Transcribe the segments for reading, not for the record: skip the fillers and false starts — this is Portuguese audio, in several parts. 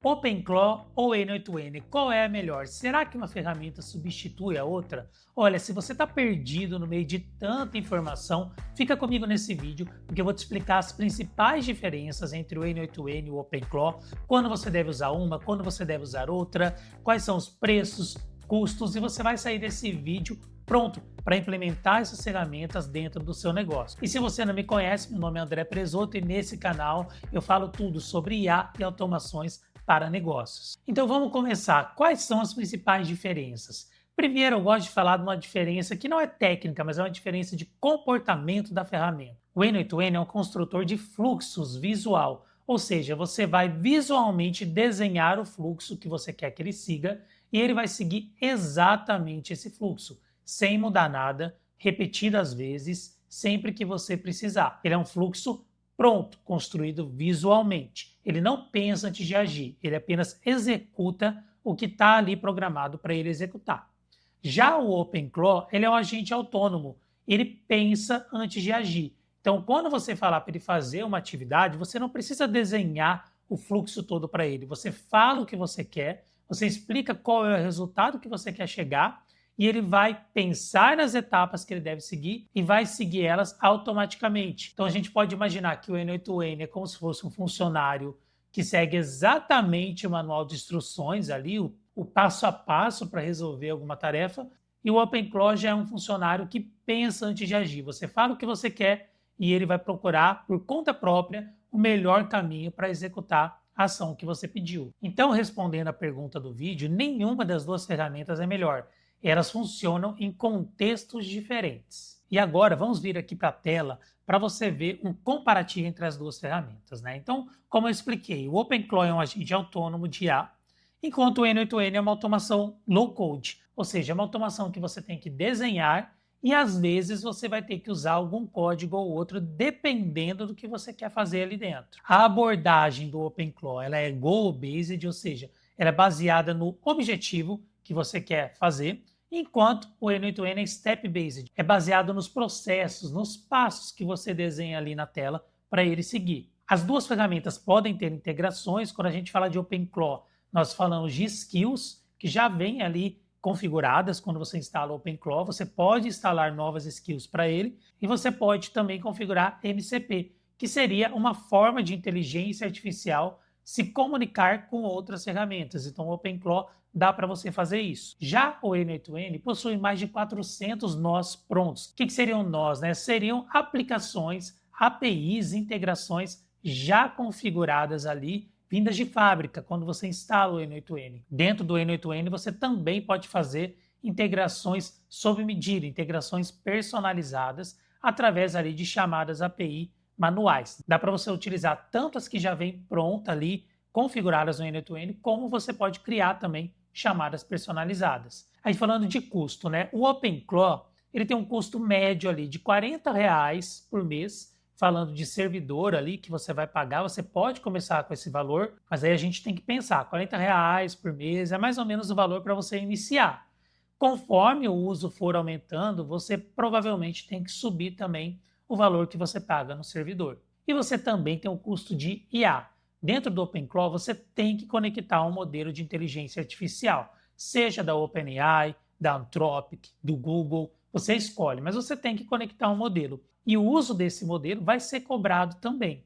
OpenClaw ou N8N, qual é a melhor? Será que uma ferramenta substitui a outra? Olha, se você está perdido no meio de tanta informação, fica comigo nesse vídeo, porque eu vou te explicar as principais diferenças entre o N8N e o OpenClaw, quando você deve usar uma, quando você deve usar outra, quais são os preços, custos, e você vai sair desse vídeo pronto para implementar essas ferramentas dentro do seu negócio. E se você não me conhece, meu nome é André Presoto e nesse canal eu falo tudo sobre IA e automações para negócios. Então vamos começar. Quais são as principais diferenças? Primeiro, eu gosto de falar de uma diferença que não é técnica, mas é uma diferença de comportamento da ferramenta. O N8N é um construtor de fluxos visual, ou seja, você vai visualmente desenhar o fluxo que você quer que ele siga e ele vai seguir exatamente esse fluxo, sem mudar nada, repetidas vezes, sempre que você precisar. Ele é um fluxo pronto, construído visualmente. Ele não pensa antes de agir, ele apenas executa o que está ali programado para ele executar. Já o OpenClaw, ele é um agente autônomo, ele pensa antes de agir. Então, quando você falar para ele fazer uma atividade, você não precisa desenhar o fluxo todo para ele. Você fala o que você quer, você explica qual é o resultado que você quer chegar e ele vai pensar nas etapas que ele deve seguir e vai seguir elas automaticamente. Então a gente pode imaginar que o N8N é como se fosse um funcionário que segue exatamente o manual de instruções ali, o passo a passo para resolver alguma tarefa, e o OpenClaw já é um funcionário que pensa antes de agir. Você fala o que você quer e ele vai procurar, por conta própria, o melhor caminho para executar a ação que você pediu. Então, respondendo à pergunta do vídeo, nenhuma das duas ferramentas é melhor. Elas funcionam em contextos diferentes. E agora vamos vir aqui para a tela para você ver um comparativo entre as duas ferramentas, né? Então, como eu expliquei, o OpenClaw é um agente autônomo de IA, enquanto o N8N é uma automação low-code, ou seja, é uma automação que você tem que desenhar e às vezes você vai ter que usar algum código ou outro dependendo do que você quer fazer ali dentro. A abordagem do OpenClaw ela é goal-based, ou seja, ela é baseada no objetivo que você quer fazer, enquanto o N8N é step-based, é baseado nos processos, nos passos que você desenha ali na tela para ele seguir. As duas ferramentas podem ter integrações. Quando a gente fala de OpenClaw, nós falamos de skills que já vêm ali configuradas. Quando você instala o OpenClaw, você pode instalar novas skills para ele e você pode também configurar MCP, que seria uma forma de inteligência artificial se comunicar com outras ferramentas. Então o OpenClaw dá para você fazer isso. Já o N8N possui mais de 400 nós prontos. O que seriam nós, né? Seriam aplicações, APIs, integrações já configuradas ali, vindas de fábrica, quando você instala o N8N. Dentro do N8N você também pode fazer integrações sob medida, integrações personalizadas através ali de chamadas API manuais. Dá para você utilizar tanto as que já vêm pronta ali, configuradas no N8N, como você pode criar também chamadas personalizadas. Aí falando de custo, né? O OpenClaw ele tem um custo médio ali de R$ 40 por mês, falando de servidor ali que você vai pagar. Você pode começar com esse valor, mas aí a gente tem que pensar, R$ 40 por mês é mais ou menos o valor para você iniciar. Conforme o uso for aumentando, você provavelmente tem que subir também o valor que você paga no servidor. E você também tem o custo de IA. Dentro do OpenClaw, você tem que conectar um modelo de inteligência artificial, seja da OpenAI, da Anthropic, do Google, você escolhe, mas você tem que conectar um modelo. E o uso desse modelo vai ser cobrado também.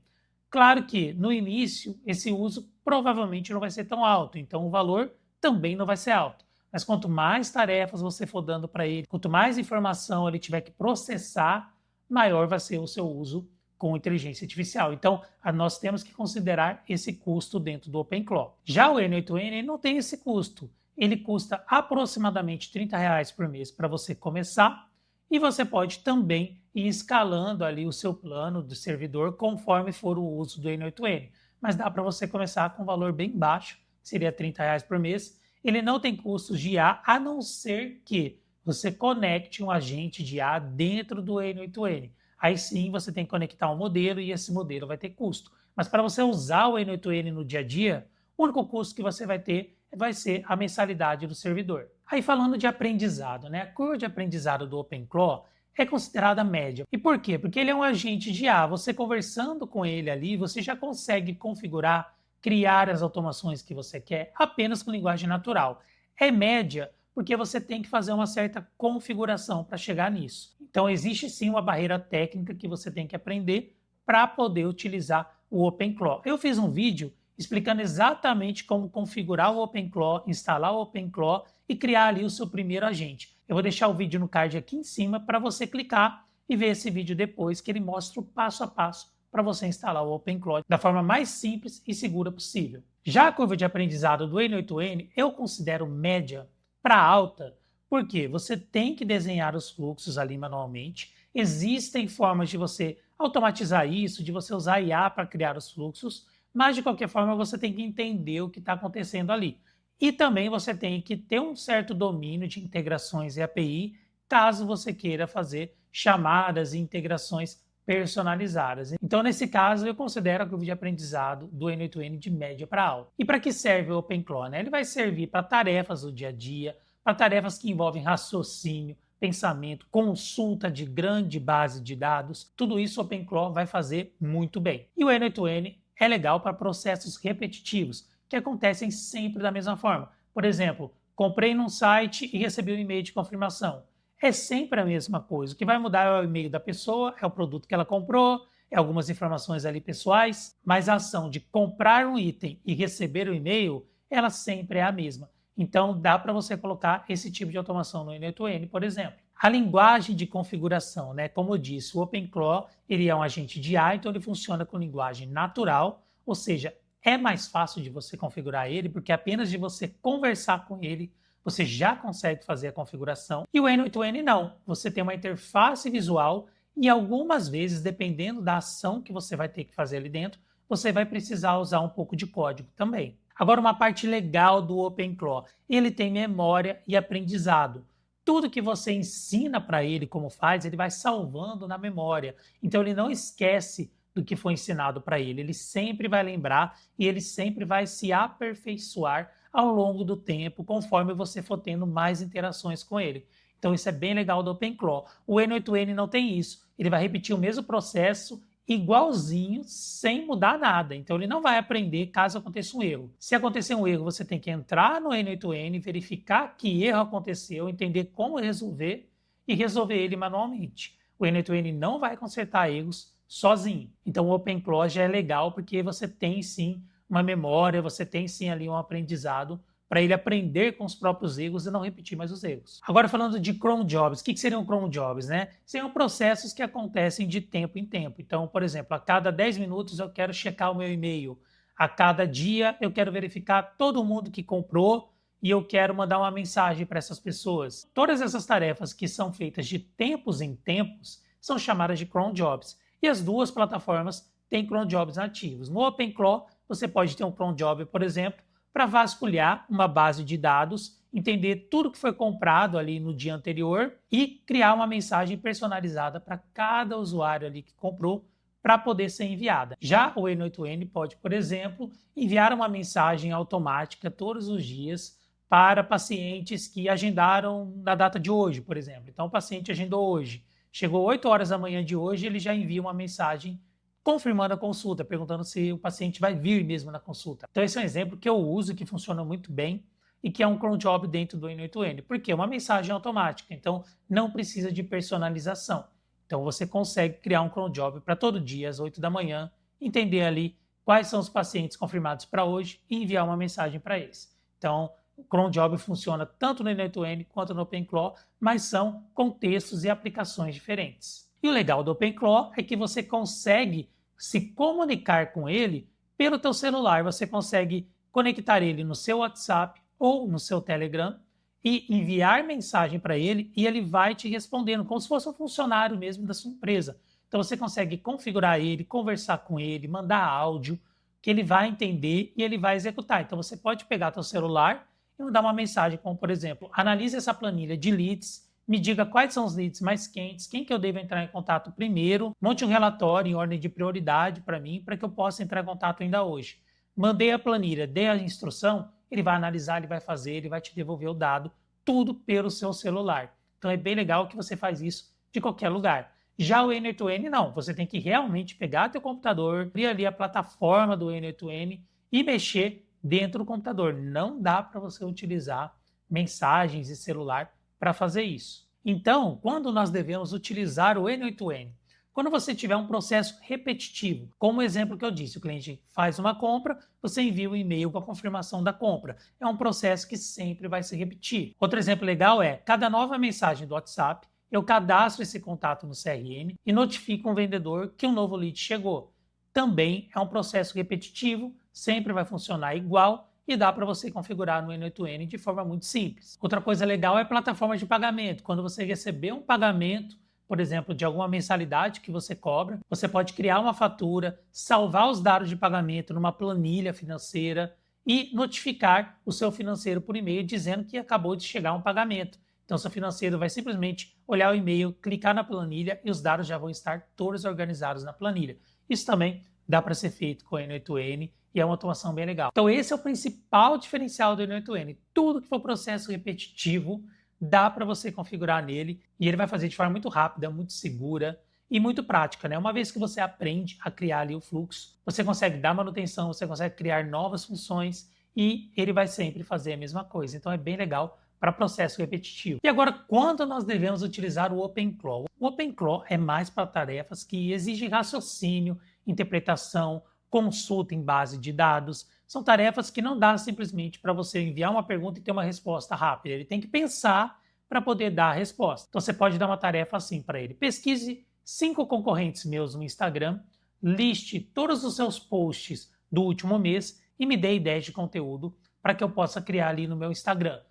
Claro que, no início, esse uso provavelmente não vai ser tão alto, então o valor também não vai ser alto. Mas quanto mais tarefas você for dando para ele, quanto mais informação ele tiver que processar, maior vai ser o seu uso com inteligência artificial. Então, nós temos que considerar esse custo dentro do OpenClaw. Já o N8N não tem esse custo. Ele custa aproximadamente R$ 30 por mês para você começar e você pode também ir escalando ali o seu plano do servidor conforme for o uso do N8N. Mas dá para você começar com um valor bem baixo, que seria R$ 30 por mês. Ele não tem custos de IA, a não ser que você conecte um agente de IA dentro do N8N. Aí sim você tem que conectar um modelo e esse modelo vai ter custo. Mas para você usar o N8N no dia a dia, o único custo que você vai ter vai ser a mensalidade do servidor. Aí falando de aprendizado, né? A curva de aprendizado do OpenClaw é considerada média. E por quê? Porque ele é um agente de IA. Você conversando com ele ali, você já consegue configurar criar as automações que você quer apenas com linguagem natural. É média porque você tem que fazer uma certa configuração para chegar nisso. Então existe sim uma barreira técnica que você tem que aprender para poder utilizar o OpenClaw. Eu fiz um vídeo explicando exatamente como configurar o OpenClaw, instalar o OpenClaw e criar ali o seu primeiro agente. Eu vou deixar o vídeo no card aqui em cima para você clicar e ver esse vídeo depois, que ele mostra o passo a passo para você instalar o OpenClaw da forma mais simples e segura possível. Já a curva de aprendizado do N8N eu considero média para alta, porque você tem que desenhar os fluxos ali manualmente. Existem formas de você automatizar isso, de você usar IA para criar os fluxos, mas de qualquer forma você tem que entender o que está acontecendo ali. E também você tem que ter um certo domínio de integrações e API, caso você queira fazer chamadas e integrações personalizadas. Então, nesse caso, eu considero a curva de aprendizado do N8N de média para alta. E para que serve o OpenClaw? Ele vai servir para tarefas do dia a dia, para tarefas que envolvem raciocínio, pensamento, consulta de grande base de dados. Tudo isso o OpenClaw vai fazer muito bem. E o N8N é legal para processos repetitivos, que acontecem sempre da mesma forma. Por exemplo, comprei num site e recebi um e-mail de confirmação. É sempre a mesma coisa. O que vai mudar é o e-mail da pessoa, é o produto que ela comprou, é algumas informações ali pessoais, mas a ação de comprar um item e receber o e-mail, ela sempre é a mesma. Então, dá para você colocar esse tipo de automação no N8N, por exemplo. A linguagem de configuração, como eu disse, o OpenClaw ele é um agente de IA, então ele funciona com linguagem natural, ou seja, é mais fácil de você configurar ele, porque apenas de você conversar com ele, você já consegue fazer a configuração. E o N8N não, você tem uma interface visual e algumas vezes, dependendo da ação que você vai ter que fazer ali dentro, você vai precisar usar um pouco de código também. Agora, uma parte legal do OpenClaw, ele tem memória e aprendizado. Tudo que você ensina para ele como faz, ele vai salvando na memória. Então, ele não esquece do que foi ensinado para ele. Ele sempre vai lembrar e ele sempre vai se aperfeiçoar ao longo do tempo, conforme você for tendo mais interações com ele. Então, isso é bem legal do OpenClaw. O N8N não tem isso. Ele vai repetir o mesmo processo igualzinho, sem mudar nada. Então, ele não vai aprender caso aconteça um erro. Se acontecer um erro, você tem que entrar no N8N, verificar que erro aconteceu, entender como resolver e resolver ele manualmente. O N8N não vai consertar erros sozinho. Então, o OpenClaw já é legal porque você tem sim uma memória, você tem sim ali um aprendizado para ele aprender com os próprios erros e não repetir mais os erros. Agora falando de cron jobs, o que seriam cron jobs? Seriam processos que acontecem de tempo em tempo. Então, por exemplo, a cada 10 minutos eu quero checar o meu e-mail. A cada dia eu quero verificar todo mundo que comprou e eu quero mandar uma mensagem para essas pessoas. Todas essas tarefas que são feitas de tempos em tempos são chamadas de cron jobs. E as duas plataformas têm cron jobs ativos. No OpenClaw, você pode ter um cron job, por exemplo, para vasculhar uma base de dados, entender tudo que foi comprado ali no dia anterior e criar uma mensagem personalizada para cada usuário ali que comprou para poder ser enviada. Já o N8N pode, por exemplo, enviar uma mensagem automática todos os dias para pacientes que agendaram na data de hoje, por exemplo. Então, o paciente agendou hoje, chegou 8 horas da manhã de hoje, ele já envia uma mensagem confirmando a consulta, perguntando se o paciente vai vir mesmo na consulta. Então esse é um exemplo que eu uso, que funciona muito bem e que é um cron job dentro do N8N, porque é uma mensagem automática, então não precisa de personalização. Então você consegue criar um cron job para todo dia, às 8 da manhã, entender ali quais são os pacientes confirmados para hoje e enviar uma mensagem para eles. Então o cron job funciona tanto no N8N quanto no OpenClaw, mas são contextos e aplicações diferentes. E o legal do OpenClaw é que você consegue se comunicar com ele pelo teu celular. Você consegue conectar ele no seu WhatsApp ou no seu Telegram e enviar mensagem para ele e ele vai te respondendo, como se fosse um funcionário mesmo da sua empresa. Então você consegue configurar ele, conversar com ele, mandar áudio, que ele vai entender e ele vai executar. Então você pode pegar teu celular e mandar uma mensagem como, por exemplo, analise essa planilha de leads, me diga quais são os leads mais quentes, quem que eu devo entrar em contato primeiro, monte um relatório em ordem de prioridade para mim, para que eu possa entrar em contato ainda hoje. Mandei a planilha, dei a instrução, ele vai analisar, ele vai fazer, ele vai te devolver o dado, tudo pelo seu celular. Então é bem legal que você faz isso de qualquer lugar. Já o N8N não, você tem que realmente pegar teu computador, abrir ali a plataforma do N8N e mexer dentro do computador. Não dá para você utilizar mensagens e celular para fazer isso. Então, quando nós devemos utilizar o N8N? Quando você tiver um processo repetitivo, como o exemplo que eu disse, o cliente faz uma compra, você envia um e-mail com a confirmação da compra. É um processo que sempre vai se repetir. Outro exemplo legal é, cada nova mensagem do WhatsApp, eu cadastro esse contato no CRM e notifico um vendedor que um novo lead chegou. Também é um processo repetitivo, sempre vai funcionar igual e dá para você configurar no N8N de forma muito simples. Outra coisa legal é plataforma de pagamento. Quando você receber um pagamento, por exemplo, de alguma mensalidade que você cobra, você pode criar uma fatura, salvar os dados de pagamento numa planilha financeira e notificar o seu financeiro por e-mail dizendo que acabou de chegar um pagamento. Então, seu financeiro vai simplesmente olhar o e-mail, clicar na planilha e os dados já vão estar todos organizados na planilha. Isso também dá para ser feito com o N8N e é uma automação bem legal. Então, esse é o principal diferencial do N8N. Tudo que for processo repetitivo, dá para você configurar nele e ele vai fazer de forma muito rápida, muito segura e muito prática, né? Uma vez que você aprende a criar ali o fluxo, você consegue dar manutenção, você consegue criar novas funções e ele vai sempre fazer a mesma coisa. Então é bem legal para processo repetitivo. E agora, quando nós devemos utilizar o OpenClaw? O OpenClaw é mais para tarefas que exigem raciocínio, interpretação, consulta em base de dados. São tarefas que não dá simplesmente para você enviar uma pergunta e ter uma resposta rápida. Ele tem que pensar para poder dar a resposta. Então você pode dar uma tarefa assim para ele. Pesquise 5 concorrentes meus no Instagram, liste todos os seus posts do último mês e me dê ideias de conteúdo para que eu possa criar ali no meu Instagram.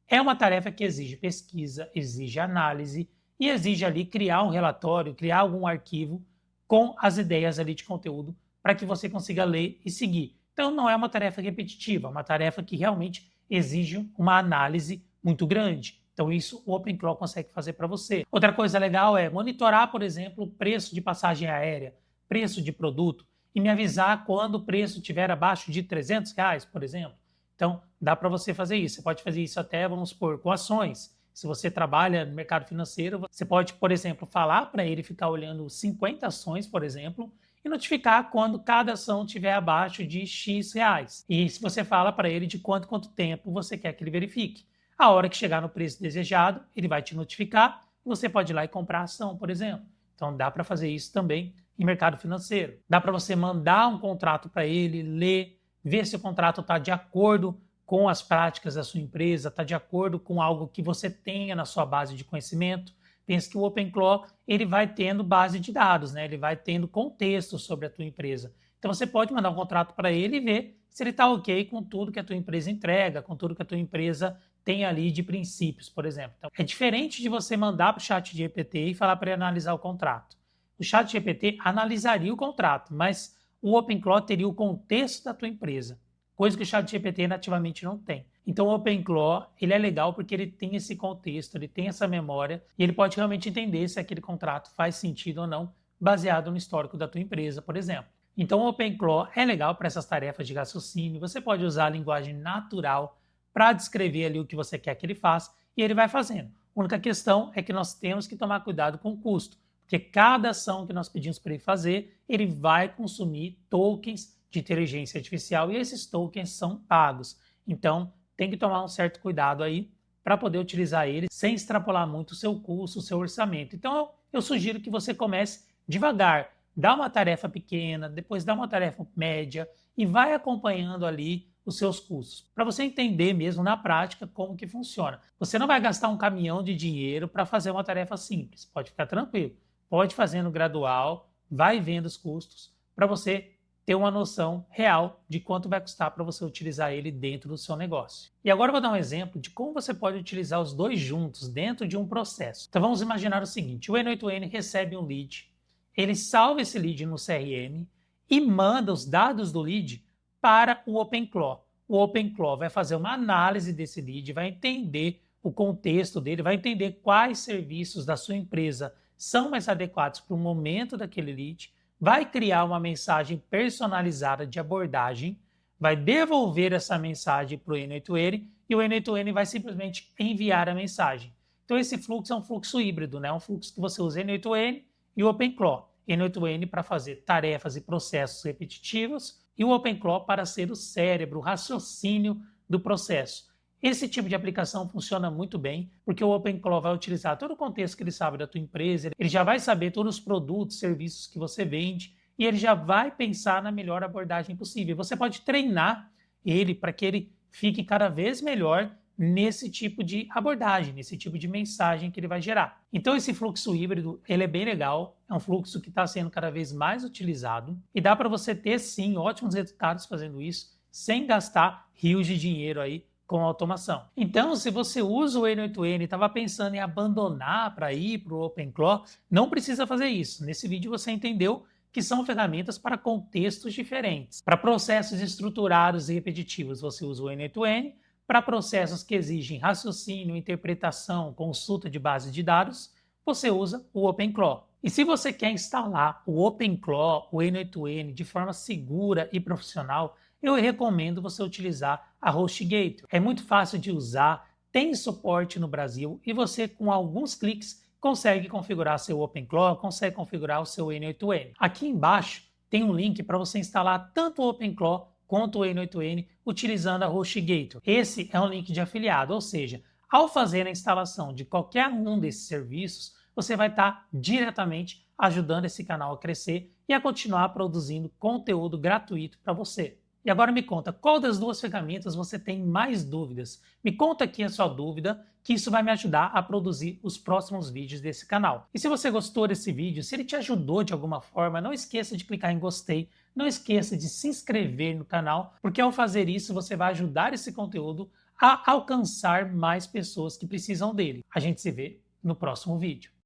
É uma tarefa que exige pesquisa, exige análise e exige ali criar um relatório, criar algum arquivo com as ideias ali de conteúdo para que você consiga ler e seguir. Então não é uma tarefa repetitiva, é uma tarefa que realmente exige uma análise muito grande. Então isso o OpenClaw consegue fazer para você. Outra coisa legal é monitorar, por exemplo, o preço de passagem aérea, preço de produto e me avisar quando o preço estiver abaixo de R$300, por exemplo. Então dá para você fazer isso. Você pode fazer isso até, vamos supor, com ações. Se você trabalha no mercado financeiro, você pode, por exemplo, falar para ele ficar olhando 50 ações, por exemplo, e notificar quando cada ação estiver abaixo de X reais. E se você fala para ele de quanto tempo você quer que ele verifique. A hora que chegar no preço desejado, ele vai te notificar e você pode ir lá e comprar a ação, por exemplo. Então dá para fazer isso também em mercado financeiro. Dá para você mandar um contrato para ele, ler, ver se o contrato está de acordo com as práticas da sua empresa, está de acordo com algo que você tenha na sua base de conhecimento. Pensa que o OpenClaw ele vai tendo base de dados, né? Ele vai tendo contexto sobre a tua empresa. Então você pode mandar um contrato para ele e ver se ele está ok com tudo que a tua empresa entrega, com tudo que a tua empresa tem ali de princípios, por exemplo. Então, é diferente de você mandar para o ChatGPT e falar para ele analisar o contrato. O ChatGPT analisaria o contrato, mas o OpenClaw teria o contexto da tua empresa, coisa que o ChatGPT nativamente não tem. Então o OpenClaw ele é legal porque ele tem esse contexto, ele tem essa memória e ele pode realmente entender se aquele contrato faz sentido ou não, baseado no histórico da tua empresa, por exemplo. Então o OpenClaw é legal para essas tarefas de raciocínio, você pode usar a linguagem natural para descrever ali o que você quer que ele faça e ele vai fazendo. A única questão é que nós temos que tomar cuidado com o custo, porque cada ação que nós pedimos para ele fazer, ele vai consumir tokens de inteligência artificial e esses tokens são pagos. Então, tem que tomar um certo cuidado aí para poder utilizar ele sem extrapolar muito o seu custo, o seu orçamento. Então, eu sugiro que você comece devagar, dá uma tarefa pequena, depois dá uma tarefa média e vai acompanhando ali os seus custos, para você entender mesmo na prática como que funciona. Você não vai gastar um caminhão de dinheiro para fazer uma tarefa simples, pode ficar tranquilo. Pode fazendo gradual, vai vendo os custos para você ter uma noção real de quanto vai custar para você utilizar ele dentro do seu negócio. E agora eu vou dar um exemplo de como você pode utilizar os dois juntos dentro de um processo. Então vamos imaginar o seguinte, o N8N recebe um lead, ele salva esse lead no CRM e manda os dados do lead para o OpenClaw. O OpenClaw vai fazer uma análise desse lead, vai entender o contexto dele, vai entender quais serviços da sua empresa são mais adequados para o momento daquele lead, vai criar uma mensagem personalizada de abordagem, vai devolver essa mensagem para o N8N e o N8N vai simplesmente enviar a mensagem. Então esse fluxo é um fluxo híbrido, né? Um fluxo que você usa N8N e o OpenClaw. N8N para fazer tarefas e processos repetitivos e o OpenClaw para ser o cérebro, o raciocínio do processo. Esse tipo de aplicação funciona muito bem, porque o OpenClaw vai utilizar todo o contexto que ele sabe da tua empresa, ele já vai saber todos os produtos, serviços que você vende, e ele já vai pensar na melhor abordagem possível. Você pode treinar ele para que ele fique cada vez melhor nesse tipo de abordagem, nesse tipo de mensagem que ele vai gerar. Então esse fluxo híbrido, ele é bem legal, é um fluxo que está sendo cada vez mais utilizado e dá para você ter sim ótimos resultados fazendo isso, sem gastar rios de dinheiro aí com automação. Então, se você usa o N8N e estava pensando em abandonar para ir para o OpenClaw, não precisa fazer isso. Nesse vídeo você entendeu que são ferramentas para contextos diferentes. Para processos estruturados e repetitivos, você usa o N8N. Para processos que exigem raciocínio, interpretação, consulta de base de dados, você usa o OpenClaw. E se você quer instalar o OpenClaw, o N8N, de forma segura e profissional, eu recomendo você utilizar a HostGator. É muito fácil de usar, tem suporte no Brasil e você, com alguns cliques, consegue configurar seu OpenClaw, consegue configurar o seu N8N. Aqui embaixo tem um link para você instalar tanto o OpenClaw quanto o N8N utilizando a HostGator. Esse é um link de afiliado, ou seja, ao fazer a instalação de qualquer um desses serviços, você vai estar diretamente ajudando esse canal a crescer e a continuar produzindo conteúdo gratuito para você. E agora me conta, qual das duas ferramentas você tem mais dúvidas? Me conta aqui a sua dúvida, que isso vai me ajudar a produzir os próximos vídeos desse canal. E se você gostou desse vídeo, se ele te ajudou de alguma forma, não esqueça de clicar em gostei, não esqueça de se inscrever no canal, porque ao fazer isso você vai ajudar esse conteúdo a alcançar mais pessoas que precisam dele. A gente se vê no próximo vídeo.